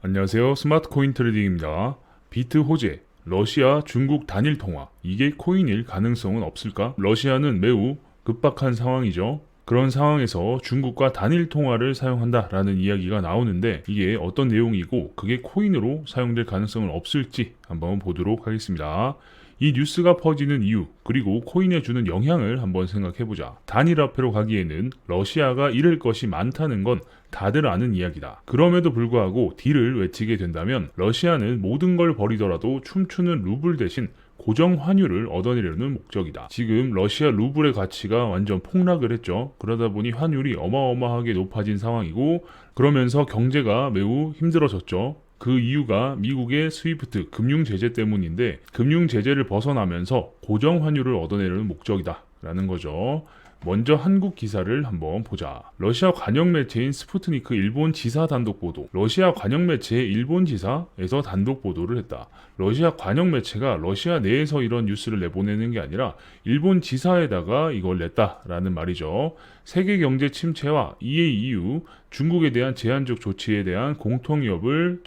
안녕하세요. 스마트코인 트레이딩입니다. 비트 호재, 러시아, 중국 단일 통화, 이게 코인일 가능성은 없을까? 러시아는 매우 급박한 상황이죠. 그런 상황에서 중국과 단일 통화를 사용한다라는 이야기가 나오는데 이게 어떤 내용이고 그게 코인으로 사용될 가능성은 없을지 한번 보도록 하겠습니다. 이 뉴스가 퍼지는 이유, 그리고 코인에 주는 영향을 한번 생각해보자. 단일화폐로 가기에는 러시아가 잃을 것이 많다는 건 다들 아는 이야기다. 그럼에도 불구하고 딜을 외치게 된다면 러시아는 모든 걸 버리더라도 춤추는 루블 대신 고정 환율을 얻어내려는 목적이다. 지금 러시아 루블의 가치가 완전 폭락을 했죠. 그러다 보니 환율이 어마어마하게 높아진 상황이고 그러면서 경제가 매우 힘들어졌죠. 그 이유가 미국의 스위프트 금융 제재 때문인데 금융 제재를 벗어나면서 고정 환율을 얻어내려는 목적이다 라는 거죠. 먼저 한국 기사를 한번 보자. 러시아 관영 매체인 스푸트니크 일본 지사 단독 보도. 러시아 관영 매체의 일본 지사에서 단독 보도를 했다. 러시아 관영 매체가 러시아 내에서 이런 뉴스를 내보내는 게 아니라 일본 지사에다가 이걸 냈다라는 말이죠. 세계 경제 침체와 이에 이유 중국에 대한 제한적 조치에 대한 공통위협을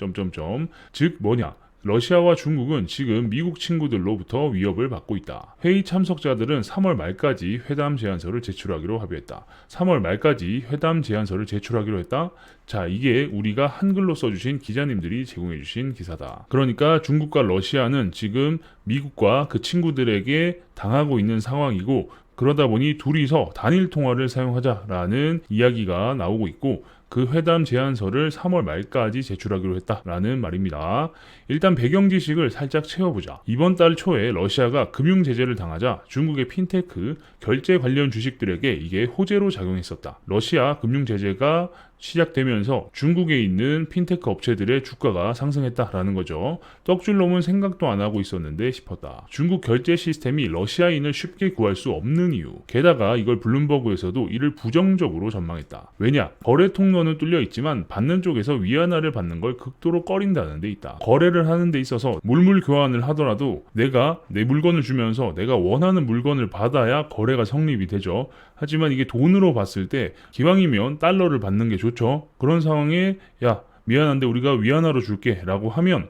즉 뭐냐? 러시아와 중국은 지금 미국 친구들로부터 위협을 받고 있다. 회의 참석자들은 3월 말까지 회담 제안서를 제출하기로 합의했다. 3월 말까지 회담 제안서를 제출하기로 했다. 자, 이게 우리가 한글로 써주신 기자님들이 제공해주신 기사다. 그러니까 중국과 러시아는 지금 미국과 그 친구들에게 당하고 있는 상황이고 그러다 보니 둘이서 단일 통화를 사용하자라는 이야기가 나오고 있고 그 회담 제안서를 3월 말까지 제출하기로 했다라는 말입니다. 일단 배경 지식을 살짝 채워보자. 이번 달 초에 러시아가 금융 제재를 당하자 중국의 핀테크 결제 관련 주식들에게 이게 호재로 작용했었다. 러시아 금융 제재가 시작되면서 중국에 있는 핀테크 업체들의 주가가 상승했다라는 거죠. 떡줄놈은 생각도 안 하고 있었는데 싶었다. 중국 결제 시스템이 러시아인을 쉽게 구할 수 없는 이유. 게다가 이걸 블룸버그에서도 이를 부정적으로 전망했다. 왜냐? 거래 통로는 뚫려 있지만 받는 쪽에서 위안화를 받는 걸 극도로 꺼린다는 데 있다. 거래를 하는 데 있어서 물물 교환을 하더라도 내가 내 물건을 주면서 내가 원하는 물건을 받아야 거래가 성립이 되죠. 하지만 이게 돈으로 봤을 때 기왕이면 달러를 받는 게 좋죠. 그런 상황에 야 미안한데 우리가 위안화로 줄게 라고 하면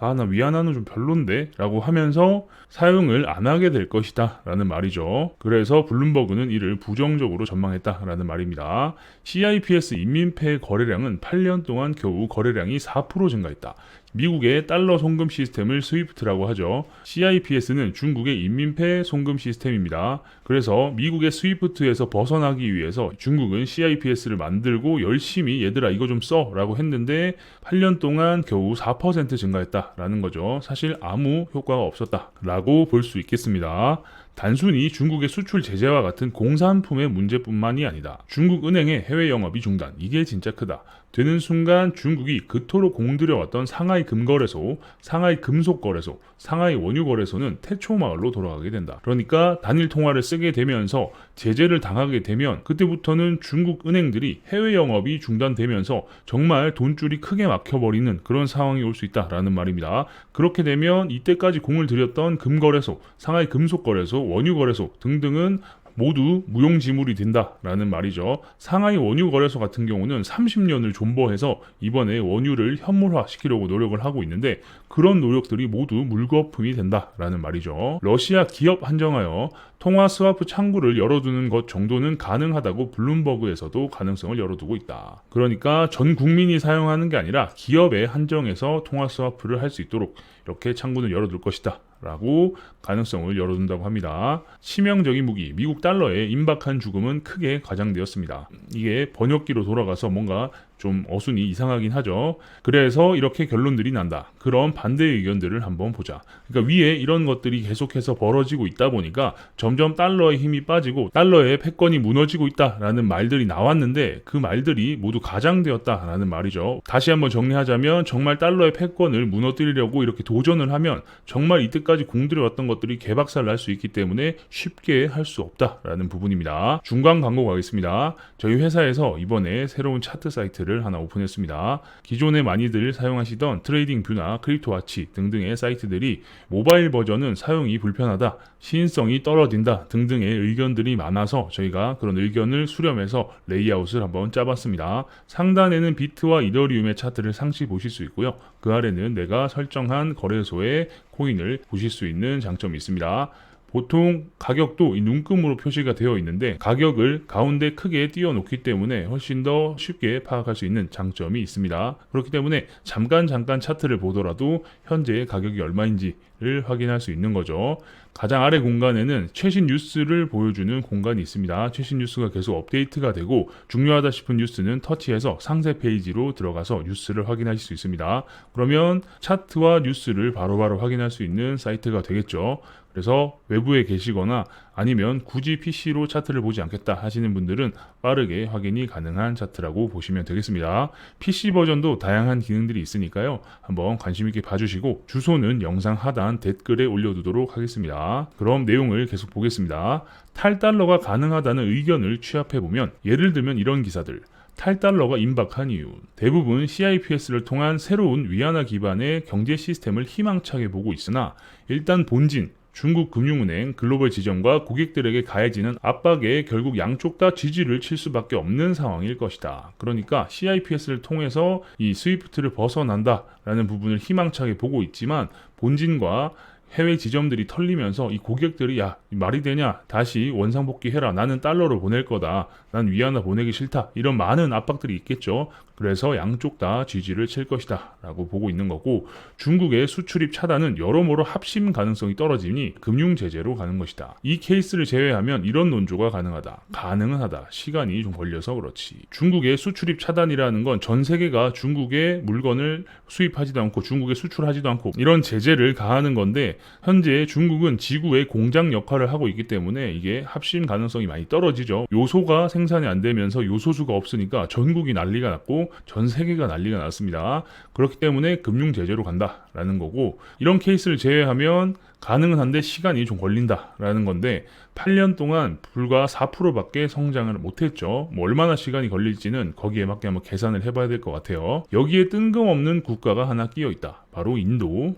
나 위안화는 좀 별론데 라고 하면서 사용을 안 하게 될 것이다 라는 말이죠. 그래서 블룸버그는 이를 부정적으로 전망했다 라는 말입니다. CIPS 인민폐 거래량은 8년 동안 겨우 거래량이 4% 증가했다. 미국의 달러 송금 시스템을 스위프트라고 하죠. CIPS는 중국의 인민폐 송금 시스템입니다. 그래서 미국의 스위프트에서 벗어나기 위해서 중국은 CIPS를 만들고 열심히 얘들아 이거 좀 써 라고 했는데 8년 동안 겨우 4% 증가했다라는 거죠. 사실 아무 효과가 없었다라고 볼 수 있겠습니다. 단순히 중국의 수출 제재와 같은 공산품의 문제뿐만이 아니다. 중국 은행의 해외 영업이 중단. 이게 진짜 크다. 되는 순간 중국이 그토록 공들여왔던 상하이 금거래소, 상하이 금속거래소, 상하이 원유거래소는 태초마을로 돌아가게 된다. 그러니까 단일 통화를 쓰게 되면서 제재를 당하게 되면 그때부터는 중국 은행들이 해외 영업이 중단되면서 정말 돈줄이 크게 막혀버리는 그런 상황이 올 수 있다라는 말입니다. 그렇게 되면 이때까지 공을 들였던 금거래소, 상하이 금속거래소, 원유거래소 등등은 모두 무용지물이 된다라는 말이죠. 상하이 원유거래소 같은 경우는 30년을 존버해서 이번에 원유를 현물화시키려고 노력을 하고 있는데 그런 노력들이 모두 물거품이 된다라는 말이죠. 러시아 기업 한정하여 통화 스와프 창구를 열어두는 것 정도는 가능하다고 블룸버그에서도 가능성을 열어두고 있다. 그러니까 전 국민이 사용하는 게 아니라 기업에 한정해서 통화 스와프를 할 수 있도록 이렇게 창구는 열어둘 것이다 라고 가능성을 열어둔다고 합니다. 치명적인 무기 미국 달러의 임박한 죽음은 크게 과장되었습니다. 이게 번역기로 돌아가서 뭔가 좀 어순이 이상하긴 하죠. 그래서 이렇게 결론들이 난다. 그런 반대 의견들을 한번 보자. 그러니까 위에 이런 것들이 계속해서 벌어지고 있다 보니까 점점 달러의 힘이 빠지고 달러의 패권이 무너지고 있다라는 말들이 나왔는데 그 말들이 모두 가장되었다라는 말이죠. 다시 한번 정리하자면 정말 달러의 패권을 무너뜨리려고 이렇게 도전을 하면 정말 이때까지 공들여왔던 것들이 개박살 날 수 있기 때문에 쉽게 할 수 없다라는 부분입니다. 중간 광고 가겠습니다. 저희 회사에서 이번에 새로운 차트 사이트를 사이트를 하나 오픈했습니다. 기존에 많이들 사용하시던 트레이딩 뷰나 크립토와치 등등의 사이트들이 모바일 버전은 사용이 불편하다, 시인성이 떨어진다 등등의 의견들이 많아서 저희가 그런 의견을 수렴해서 레이아웃을 한번 짜봤습니다. 상단에는 비트와 이더리움의 차트를 상시 보실 수 있고요. 그 아래는 내가 설정한 거래소의 코인을 보실 수 있는 장점이 있습니다. 보통 가격도 이 눈금으로 표시가 되어 있는데 가격을 가운데 크게 띄워놓기 때문에 훨씬 더 쉽게 파악할 수 있는 장점이 있습니다. 그렇기 때문에 잠깐 차트를 보더라도 현재 가격이 얼마인지를 확인할 수 있는 거죠. 가장 아래 공간에는 최신 뉴스를 보여주는 공간이 있습니다. 최신 뉴스가 계속 업데이트가 되고 중요하다 싶은 뉴스는 터치해서 상세 페이지로 들어가서 뉴스를 확인하실 수 있습니다. 그러면 차트와 뉴스를 바로바로 확인할 수 있는 사이트가 되겠죠. 그래서 외부에 계시거나 아니면 굳이 PC로 차트를 보지 않겠다 하시는 분들은 빠르게 확인이 가능한 차트라고 보시면 되겠습니다. PC 버전도 다양한 기능들이 있으니까요. 한번 관심 있게 봐주시고 주소는 영상 하단 댓글에 올려두도록 하겠습니다. 그럼 내용을 계속 보겠습니다. 탈달러가 가능하다는 의견을 취합해보면 예를 들면 이런 기사들. 탈달러가 임박한 이유. 대부분 CIPS를 통한 새로운 위안화 기반의 경제 시스템을 희망차게 보고 있으나 일단 본진 중국 금융은행 글로벌 지점과 고객들에게 가해지는 압박에 결국 양쪽 다 지지를 칠 수밖에 없는 상황일 것이다. 그러니까 CIPS를 통해서 이 스위프트를 벗어난다라는 부분을 희망차게 보고 있지만 본진과 해외 지점들이 털리면서 이 고객들이 야 말이 되냐 다시 원상복귀해라 나는 달러로 보낼 거다 난 위안화 보내기 싫다 이런 많은 압박들이 있겠죠. 그래서 양쪽 다 지지를 칠 것이다 라고 보고 있는 거고 중국의 수출입 차단은 여러모로 합심 가능성이 떨어지니 금융 제재로 가는 것이다. 이 케이스를 제외하면 이런 논조가 가능하다. 가능은 하다. 시간이 좀 걸려서 그렇지. 중국의 수출입 차단이라는 건 전 세계가 중국의 물건을 수입하지도 않고 중국에 수출하지도 않고 이런 제재를 가하는 건데 현재 중국은 지구의 공장 역할을 하고 있기 때문에 이게 합심 가능성이 많이 떨어지죠. 요소가 생산이 안 되면서 요소수가 없으니까 전국이 난리가 났고 전 세계가 난리가 났습니다. 그렇기 때문에 금융 제재로 간다라는 거고 이런 케이스를 제외하면 가능은 한데 시간이 좀 걸린다라는 건데 8년 동안 불과 4%밖에 성장을 못했죠. 뭐 얼마나 시간이 걸릴지는 거기에 맞게 한번 계산을 해봐야 될 것 같아요. 여기에 뜬금없는 국가가 하나 끼어 있다. 바로 인도.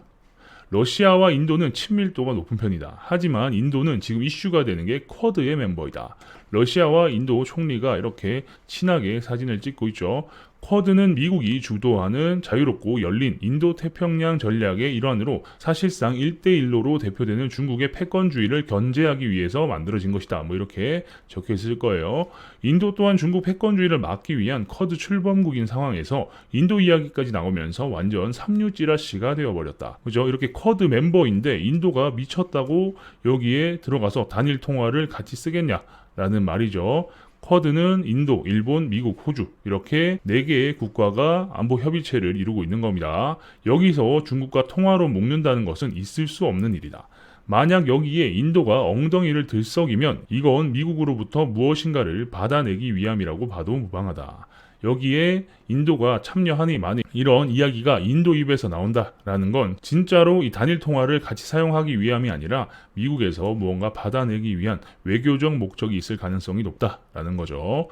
러시아와 인도는 친밀도가 높은 편이다. 하지만 인도는 지금 이슈가 되는 게 쿼드의 멤버이다. 러시아와 인도 총리가 이렇게 친하게 사진을 찍고 있죠. 쿼드는 미국이 주도하는 자유롭고 열린 인도-태평양 전략의 일환으로 사실상 1대1로 대표되는 중국의 패권주의를 견제하기 위해서 만들어진 것이다. 뭐 이렇게 적혀 있을 거예요. 인도 또한 중국 패권주의를 막기 위한 쿼드 출범국인 상황에서 인도 이야기까지 나오면서 완전 삼류 찌라시가 되어버렸다. 그죠? 이렇게 쿼드 멤버인데 인도가 미쳤다고 여기에 들어가서 단일 통화를 같이 쓰겠냐? 라는 말이죠. 쿼드는 인도, 일본, 미국, 호주 이렇게 4개의 국가가 안보 협의체를 이루고 있는 겁니다. 여기서 중국과 통화로 묶는다는 것은 있을 수 없는 일이다. 만약 여기에 인도가 엉덩이를 들썩이면 이건 미국으로부터 무엇인가를 받아내기 위함이라고 봐도 무방하다. 여기에 인도가 참여하니 만일 이런 이야기가 인도 입에서 나온다라는 건 진짜로 이 단일 통화를 같이 사용하기 위함이 아니라 미국에서 무언가 받아내기 위한 외교적 목적이 있을 가능성이 높다라는 거죠.